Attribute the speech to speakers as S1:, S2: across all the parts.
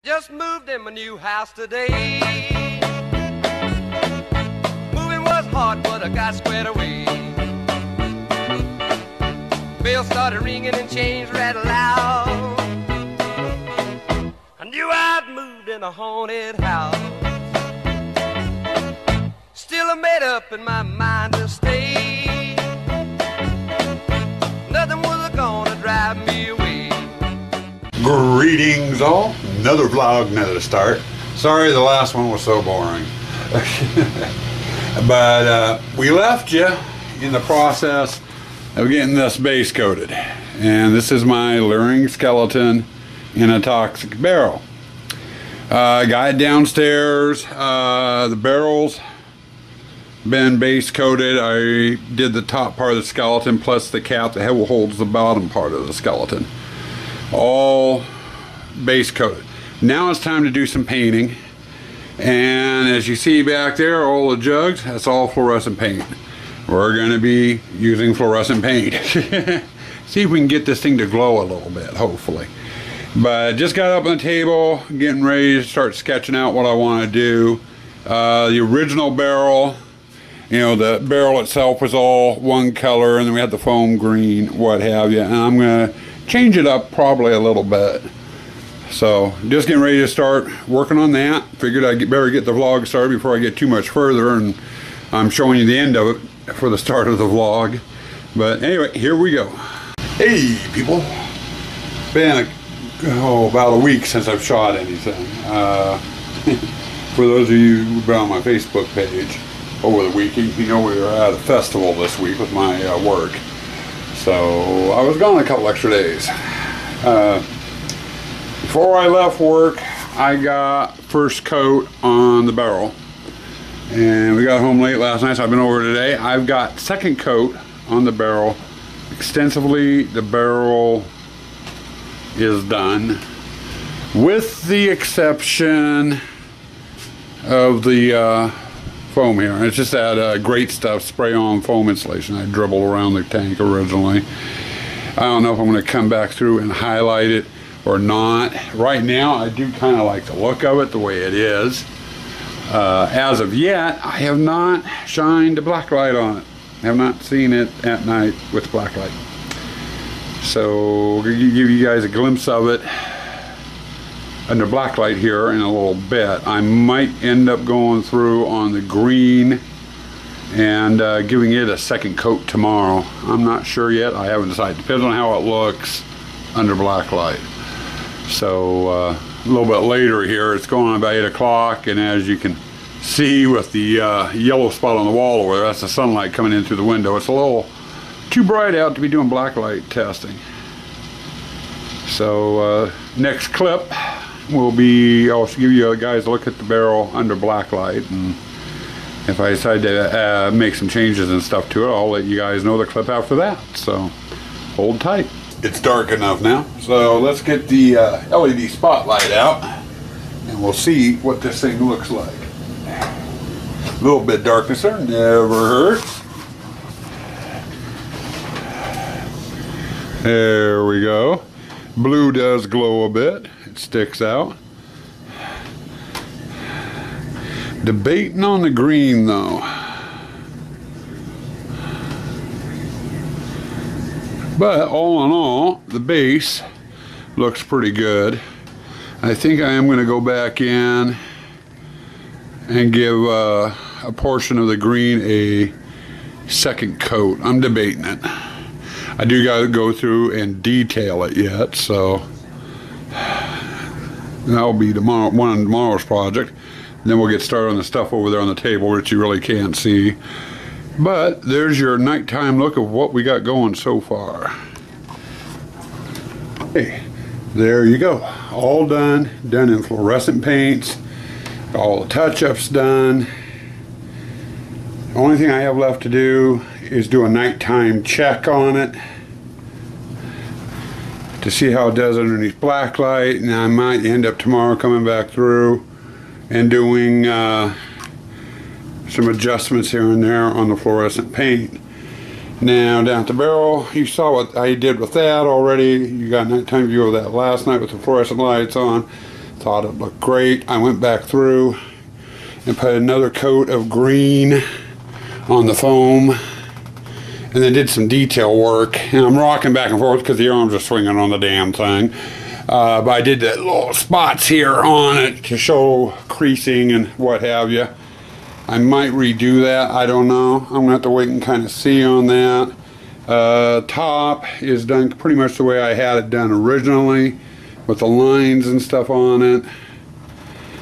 S1: Just moved in my new house today. Moving was hard, but I got squared away. Bells started ringing and chains rattled loud. I knew I'd moved in a haunted house. Still I made up in my mind to stay. Nothing was gonna drive me away.
S2: Greetings all, another vlog, another start. Sorry the last one was so boring. But we left you in the process of getting this base coated. And this is my Leering skeleton in a toxic barrel. Got it downstairs, the barrel's been base coated. I did the top part of the skeleton plus the cap that holds the bottom part of the skeleton. All base coated. Now it's time to do some painting, and as you see back there, all the jugs, that's all fluorescent paint. We're going to be using fluorescent paint. See if we can get this thing to glow a little bit, hopefully. But just got up on the table, getting ready to start sketching out what I want to do. The original barrel, you know, the barrel itself was all one color, and then we had the foam green, what have you, and I'm going to change it up probably a little bit. So just getting ready to start working on that. Figured I'd better get the vlog started before I get too much further, and I'm showing you the end of it for the start of the vlog. But anyway, here we go. Hey people, been about a week since I've shot anything. For those of you who've been on my Facebook page over the weekend, you know we were at a festival this week with my work. So I was gone a couple extra days. Before I left work, I got first coat on the barrel. And we got home late last night, so I've been over today. I've got second coat on the barrel. Extensively, the barrel is done. With the exception of the foam here. It's just that great stuff spray on foam insulation I dribbled around the tank originally. I don't know if I'm going to come back through and highlight it or not. Right now I do kind of like the look of it the way it is. As of yet I have not shined a black light on it. I have not seen it at night with black light. So I'm going to give you guys a glimpse of it under black light here in a little bit. I might end up going through on the green and giving it a second coat tomorrow. I'm not sure yet. I haven't decided. Depends on how it looks under black light. So a little bit later here, it's going on about 8 o'clock, and as you can see with the yellow spot on the wall over there, that's the sunlight coming in through the window. It's a little too bright out to be doing black light testing. So next clip will be, I'll give you guys a look at the barrel under black light, and if I decide to make some changes and stuff to it, I'll let you guys know the clip after that. So hold tight. It's dark enough now, so let's get the LED spotlight out and we'll see what this thing looks like. A little bit darkness there, never hurts. There we go. Blue does glow a bit. It sticks out. Debating on the green though. But all in all, the base looks pretty good. I think I am going to go back in and give a portion of the green a second coat. I'm debating it. I do got to go through and detail it yet, so that'll be tomorrow, one of tomorrow's project. And then we'll get started on the stuff over there on the table, which you really can't see. But there's your nighttime look of what we got going so far. Hey, there you go. All done. Done in fluorescent paints. All the touch-ups done. The only thing I have left to do is do a nighttime check on it to see how it does underneath black light, and I might end up tomorrow coming back through and doing some adjustments here and there on the fluorescent paint. Now down at the barrel, you saw what I did with that already. You got a nighttime view of that last night with the fluorescent lights on. Thought it looked great. I went back through and put another coat of green on the foam, and then did some detail work. And I'm rocking back and forth because the arms are swinging on the damn thing. But I did the little spots here on it to show creasing and what have you. I might redo that. I don't know. I'm going to have to wait and kind of see on that. Top is done pretty much the way I had it done originally, with the lines and stuff on it.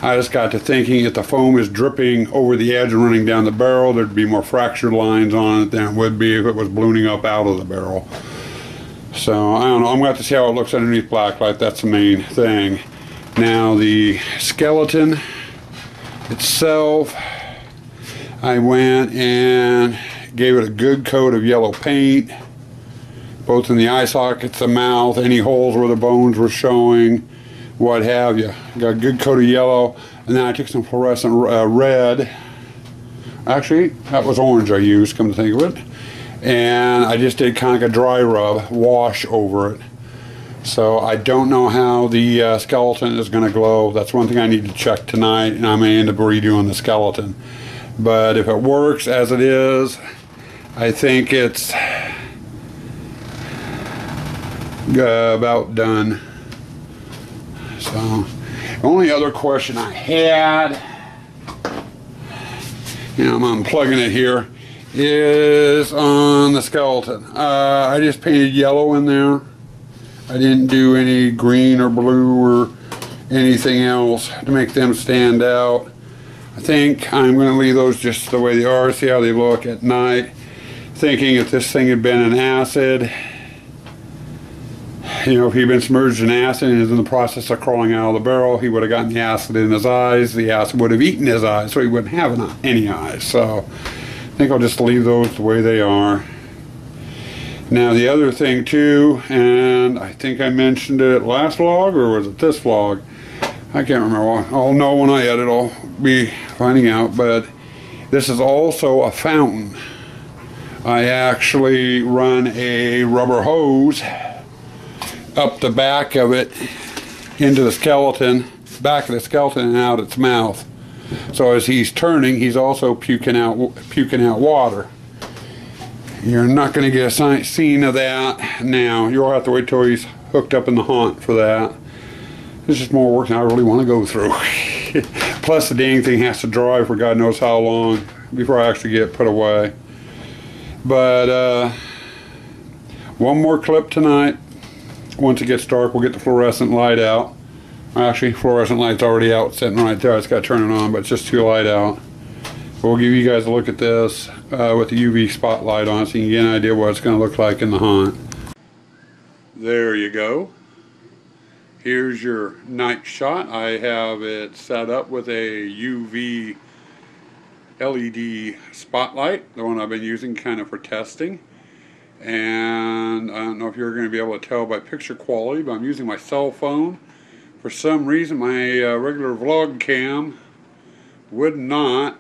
S2: I just got to thinking if the foam is dripping over the edge and running down the barrel, there'd be more fractured lines on it than it would be if it was ballooning up out of the barrel. So, I don't know. I'm going to have to see how it looks underneath blacklight. That's the main thing. Now, the skeleton itself, I went and gave it a good coat of yellow paint, both in the eye sockets, the mouth, any holes where the bones were showing, what have you. Got a good coat of yellow, and then I took some fluorescent red. Actually, that was orange I used, come to think of it. And I just did kind of like a dry rub, wash over it. So I don't know how the skeleton is going to glow. That's one thing I need to check tonight, and I may end up redoing the skeleton. But if it works as it is, I think it's about done. So, the only other question I had, I'm unplugging it here, is on the skeleton. I just painted yellow in there. I didn't do any green or blue or anything else to make them stand out. I think I'm going to leave those just the way they are, see how they look at night. Thinking if this thing had been an acid, if he'd been submerged in acid and is in the process of crawling out of the barrel, he would have gotten the acid in his eyes. The acid would have eaten his eyes, so he wouldn't have any eyes. So I think I'll just leave those the way they are. Now the other thing too, and I think I mentioned it last vlog, or was it this vlog? I can't remember. I'll know when I edit. I'll be finding out. But this is also a fountain. I actually run a rubber hose up the back of it into the skeleton, back of the skeleton and out its mouth. So as he's turning, he's also puking out water. You're not going to get a scene of that now. You'll have to wait till he's hooked up in the haunt for that. It's just more work than I really want to go through. Plus the dang thing has to dry for God knows how long before I actually get it put away. But one more clip tonight. Once it gets dark, we'll get the fluorescent light out. Actually, fluorescent light's already out, sitting right there. I just got to turn it on, but it's just too light out. We'll give you guys a look at this with the UV spotlight on, so you can get an idea what it's going to look like in the haunt. There you go. Here's your night shot. I have it set up with a UV LED spotlight, the one I've been using kind of for testing. And I don't know if you're going to be able to tell by picture quality, but I'm using my cell phone. For some reason my regular vlog cam would not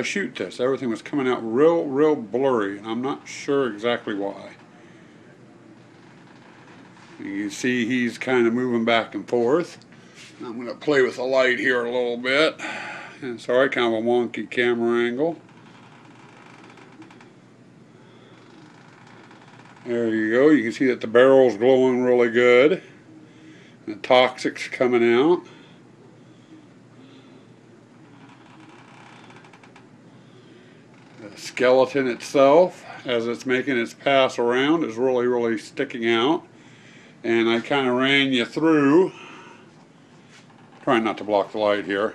S2: shoot this. Everything was coming out real blurry, and I'm not sure exactly why. You can see he's kind of moving back and forth. I'm going to play with the light here a little bit. And sorry, kind of a wonky camera angle. There you go. You can see that the barrel's glowing really good. The toxic's coming out. The skeleton itself, as it's making its pass around, is really sticking out. And I kind of ran you through, trying not to block the light here,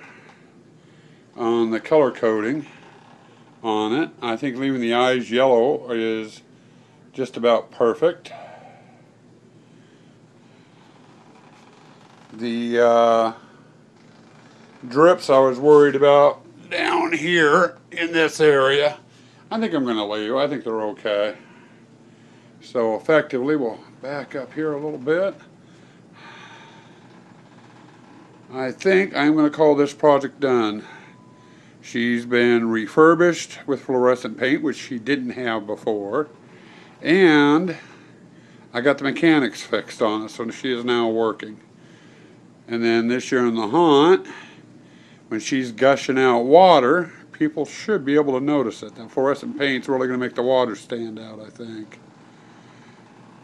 S2: on the color coding on it. I think leaving the eyes yellow is just about perfect. The drips I was worried about down here in this area, I think I'm going to leave. I think they're okay. So effectively, we'll back up here a little bit. I think I'm going to call this project done. She's been refurbished with fluorescent paint, which she didn't have before. And I got the mechanics fixed on it, so she is now working. And then this year in the haunt, when she's gushing out water, people should be able to notice it. That fluorescent paint's really going to make the water stand out, I think.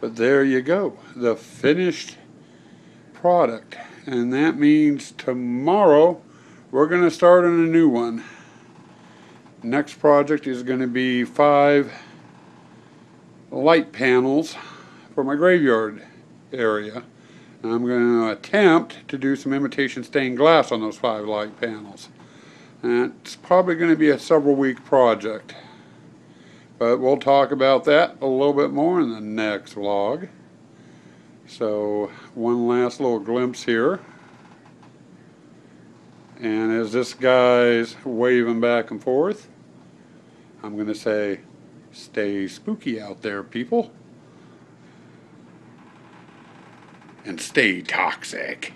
S2: But there you go, the finished product. And that means tomorrow we're going to start on a new one. Next project is going to be 5 light panels for my graveyard area. And I'm going to attempt to do some imitation stained glass on those 5 light panels. And it's probably going to be a several week project. But we'll talk about that a little bit more in the next vlog. So one last little glimpse here. And as this guy's waving back and forth, I'm going to say, stay spooky out there, people. And stay toxic.